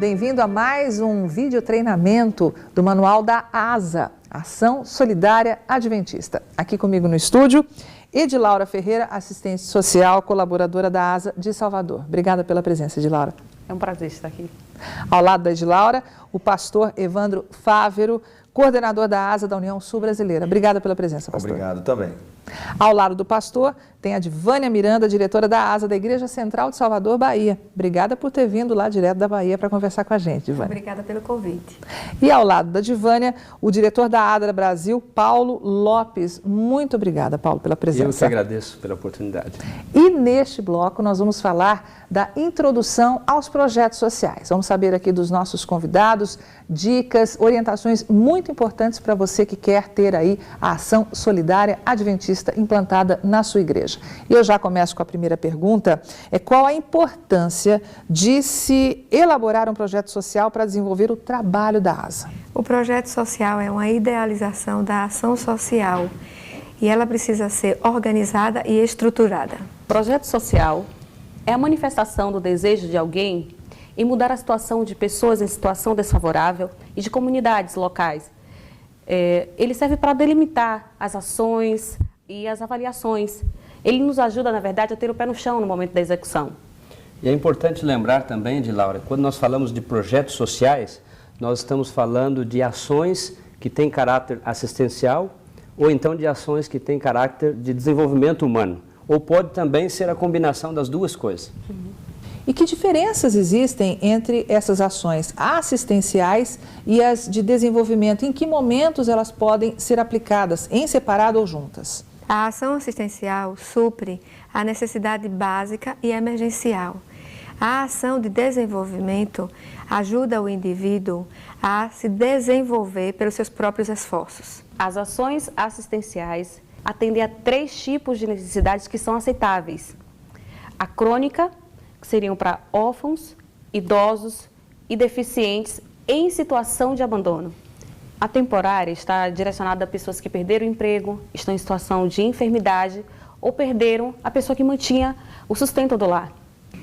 bem-vindo a mais um vídeo treinamento do Manual da ASA, Ação Solidária Adventista. Aqui comigo no estúdio, Edilaura Ferreira, assistente social, colaboradora da ASA de Salvador. Obrigada pela presença, Edilaura. É um prazer estar aqui. Ao lado da Edilaura, o pastor Evandro Fávero, coordenador da ASA da União Sul Brasileira. Obrigada pela presença, pastor. Obrigado também. Ao lado do pastor, tem a Divânia Miranda, diretora da ASA da Igreja Central de Salvador, Bahia. Obrigada por ter vindo lá direto da Bahia para conversar com a gente, Divânia. Obrigada pelo convite. E ao lado da Divânia, o diretor da ADRA Brasil, Paulo Lopes. Muito obrigada, Paulo, pela presença. Eu que agradeço pela oportunidade. E neste bloco nós vamos falar da introdução aos projetos sociais. Vamos saber aqui dos nossos convidados dicas, orientações muito importantes para você que quer ter aí a ação solidária adventista implantada na sua igreja. E eu já começo com a primeira pergunta, qual a importância de se elaborar um projeto social para desenvolver o trabalho da ASA? O projeto social é uma idealização da ação social e ela precisa ser organizada e estruturada. Projeto social é a manifestação do desejo de alguém em mudar a situação de pessoas em situação desfavorável e de comunidades locais. Ele serve para delimitar as ações e as avaliações. Ele nos ajuda, na verdade, a ter o pé no chão no momento da execução. E é importante lembrar também, Laura, quando nós falamos de projetos sociais, nós estamos falando de ações que têm caráter assistencial ou então de ações que têm caráter de desenvolvimento humano. Ou pode também ser a combinação das duas coisas. E que diferenças existem entre essas ações assistenciais e as de desenvolvimento? Em que momentos elas podem ser aplicadas, em separado ou juntas? A ação assistencial supre a necessidade básica e emergencial. A ação de desenvolvimento ajuda o indivíduo a se desenvolver pelos seus próprios esforços. As ações assistenciais atendem a 3 tipos de necessidades que são aceitáveis. A crônica, que seriam para órfãos, idosos e deficientes em situação de abandono. A temporária está direcionada a pessoas que perderam o emprego, estão em situação de enfermidade ou perderam a pessoa que mantinha o sustento do lar.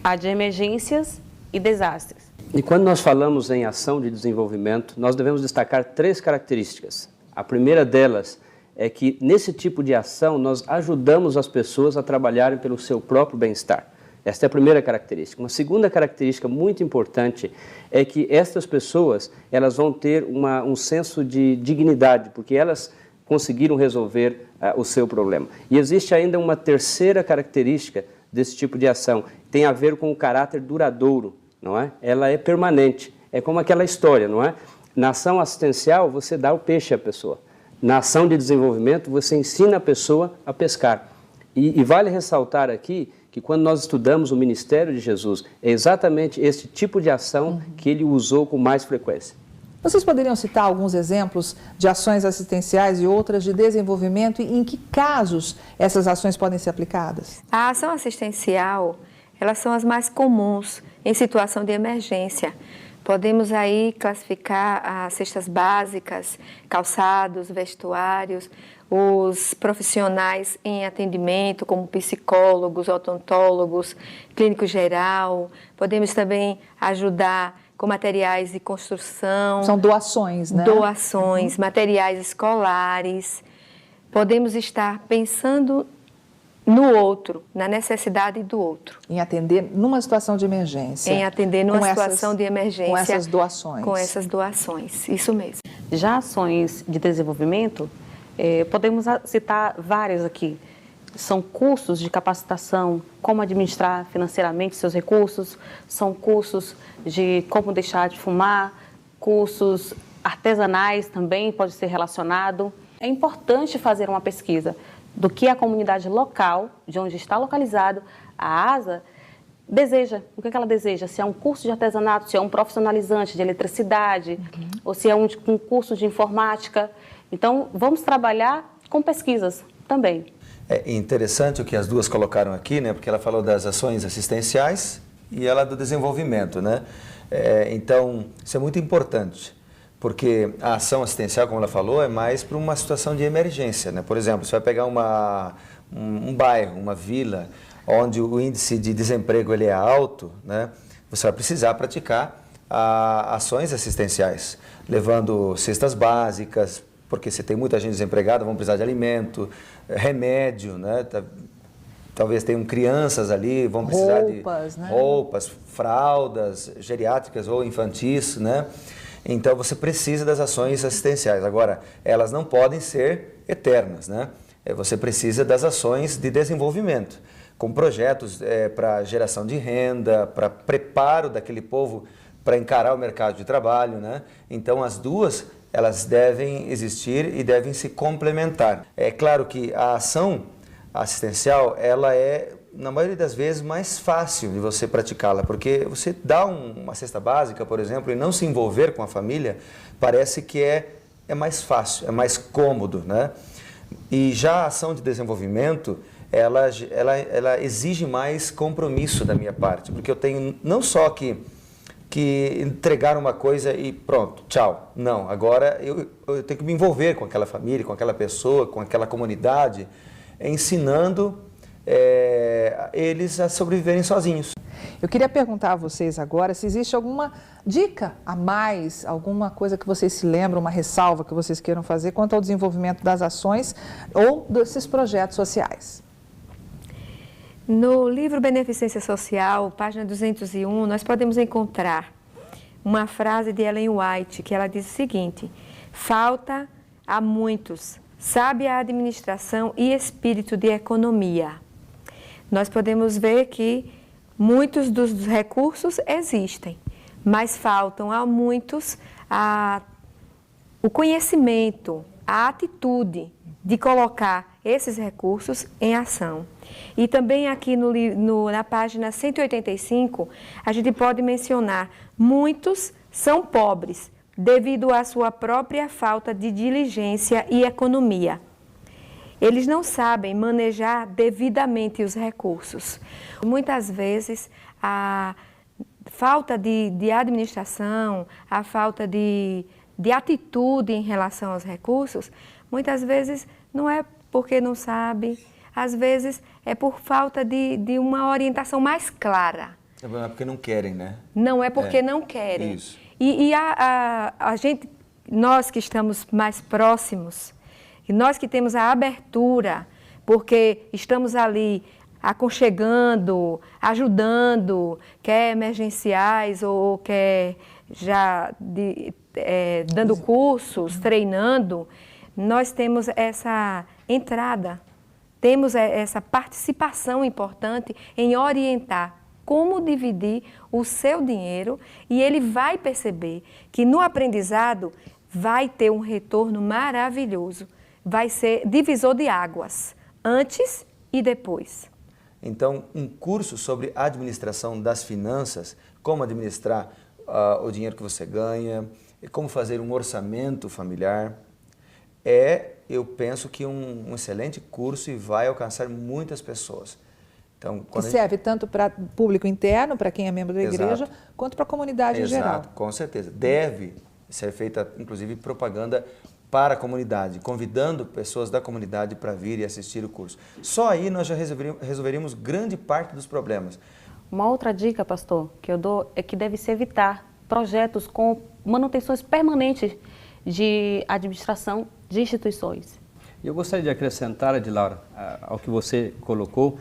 A de emergências e desastres. E quando nós falamos em ação de desenvolvimento, nós devemos destacar 3 características. A primeira delas é que nesse tipo de ação nós ajudamos as pessoas a trabalharem pelo seu próprio bem-estar. Esta é a primeira característica. Uma segunda característica muito importante é que estas pessoas elas vão ter um senso de dignidade, porque elas conseguiram resolver o seu problema. E existe ainda uma terceira característica desse tipo de ação, tem a ver com o caráter duradouro, não é? Ela é permanente, é como aquela história, não é? Na ação assistencial você dá o peixe à pessoa, na ação de desenvolvimento você ensina a pessoa a pescar. E vale ressaltar aqui que quando nós estudamos o ministério de Jesus, é exatamente esse tipo de ação que ele usou com mais frequência. Vocês poderiam citar alguns exemplos de ações assistenciais e outras de desenvolvimento e em que casos essas ações podem ser aplicadas? A ação assistencial, elas são as mais comuns em situação de emergência. Podemos aí classificar as cestas básicas, calçados, vestuários, os profissionais em atendimento, como psicólogos, odontólogos, clínico geral. Podemos também ajudar com materiais de construção. São doações, né? Doações, materiais escolares. Podemos estar pensando no outro, na necessidade do outro. Em atender numa situação de emergência. Em atender numa situação de emergência. Com essas doações. Com essas doações, isso mesmo. Já ações de desenvolvimento, podemos citar várias aqui. São cursos de capacitação, como administrar financeiramente seus recursos, são cursos de como deixar de fumar, cursos artesanais também pode ser relacionado. É importante fazer uma pesquisa do que a comunidade local, de onde está localizado a ASA, deseja. O que ela deseja? Se é um curso de artesanato, se é um profissionalizante de eletricidade, ou se é um curso de informática. Então, vamos trabalhar com pesquisas também. É interessante o que as duas colocaram aqui, né? Porque ela falou das ações assistenciais e ela do desenvolvimento, né? Então, isso é muito importante, porque a ação assistencial, como ela falou, é mais para uma situação de emergência, né? Por exemplo, você vai pegar um bairro, uma vila, onde o índice de desemprego ele é alto, né? Você vai precisar praticar a ações assistenciais, levando cestas básicas, porque se tem muita gente desempregada, vão precisar de alimento, remédio, né? Talvez tenham crianças ali, vão precisar roupas, de roupas, fraldas geriátricas ou infantis, né? Então você precisa das ações assistenciais. Agora, elas não podem ser eternas, né? Você precisa das ações de desenvolvimento, com projetos para geração de renda, para preparo daquele povo para encarar o mercado de trabalho, né? Então as duas, elas devem existir e devem se complementar. É claro que a ação assistencial, ela é, na maioria das vezes, mais fácil de você praticá-la, porque você dá uma cesta básica, por exemplo, e não se envolver com a família, parece que é mais fácil, é mais cômodo, né? E já a ação de desenvolvimento, ela exige mais compromisso da minha parte, porque eu tenho não só que entregar uma coisa e pronto, tchau. Não, agora eu tenho que me envolver com aquela família, com aquela pessoa, com aquela comunidade, ensinando eles a sobreviverem sozinhos. Eu queria perguntar a vocês agora se existe alguma dica a mais, alguma coisa que vocês se lembram, uma ressalva que vocês queiram fazer quanto ao desenvolvimento das ações ou desses projetos sociais. No livro Beneficência Social, página 201, nós podemos encontrar uma frase de Ellen White, que ela diz o seguinte: falta a muitos sábia administração e espírito de economia. Nós podemos ver que muitos dos recursos existem, mas faltam a muitos o conhecimento, a atitude de colocar esses recursos em ação. E também aqui na página 185, a gente pode mencionar, muitos são pobres devido à sua própria falta de diligência e economia. Eles não sabem manejar devidamente os recursos. Muitas vezes, a falta de administração, a falta de atitude em relação aos recursos, muitas vezes não é porque não sabe, às vezes é por falta de uma orientação mais clara. É porque não querem, né? Não é porque não querem. Isso. E a gente, nós que estamos mais próximos, e nós que temos a abertura, porque estamos ali aconchegando, ajudando, quer emergenciais ou quer já dando cursos, treinando, nós temos essa entrada, temos essa participação importante em orientar como dividir o seu dinheiro, e ele vai perceber que no aprendizado vai ter um retorno maravilhoso, vai ser divisor de águas, antes e depois. Então, um curso sobre administração das finanças, como administrar o dinheiro que você ganha, como fazer um orçamento familiar, eu penso que um excelente curso e vai alcançar muitas pessoas. Então, que serve tanto para público interno, para quem é membro da igreja, quanto para a comunidade em geral. Exato, com certeza. Deve ser feita, inclusive, propaganda para a comunidade, convidando pessoas da comunidade para vir e assistir o curso. Só aí nós já resolveríamos grande parte dos problemas. Uma outra dica, pastor, que eu dou é que deve-se evitar projetos com manutenções permanentes de administração de instituições. Eu gostaria de acrescentar, Edilaura, ao que você colocou,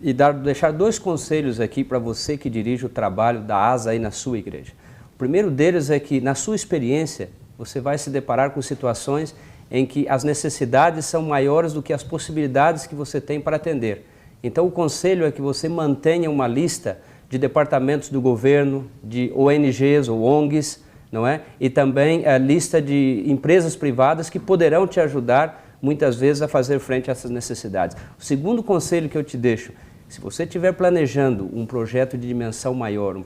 e deixar dois conselhos aqui para você que dirige o trabalho da ASA aí na sua igreja. O primeiro deles é que, na sua experiência, você vai se deparar com situações em que as necessidades são maiores do que as possibilidades que você tem para atender. Então, o conselho é que você mantenha uma lista de departamentos do governo, de ONGs ou ONGs, não é? E também a lista de empresas privadas que poderão te ajudar muitas vezes a fazer frente a essas necessidades. O segundo conselho que eu te deixo, se você estiver planejando um projeto de dimensão maior, um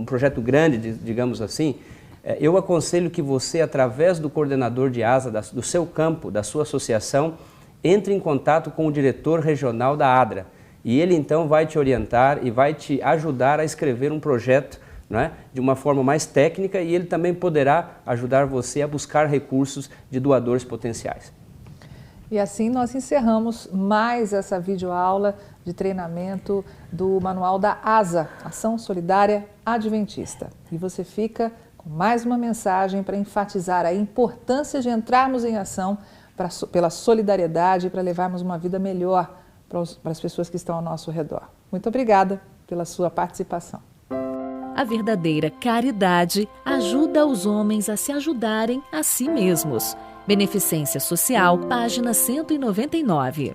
projeto grande, digamos assim, eu aconselho que você, através do coordenador de ASA, do seu campo, da sua associação, entre em contato com o diretor regional da ADRA. E ele então vai te orientar e vai te ajudar a escrever um projeto, não é? De uma forma mais técnica, e ele também poderá ajudar você a buscar recursos de doadores potenciais. E assim nós encerramos mais essa videoaula de treinamento do Manual da ASA, Ação Solidária Adventista. E você fica com mais uma mensagem para enfatizar a importância de entrarmos em ação pela solidariedade e para levarmos uma vida melhor para as pessoas que estão ao nosso redor. Muito obrigada pela sua participação. A verdadeira caridade ajuda os homens a se ajudarem a si mesmos. Beneficência Social, página 199.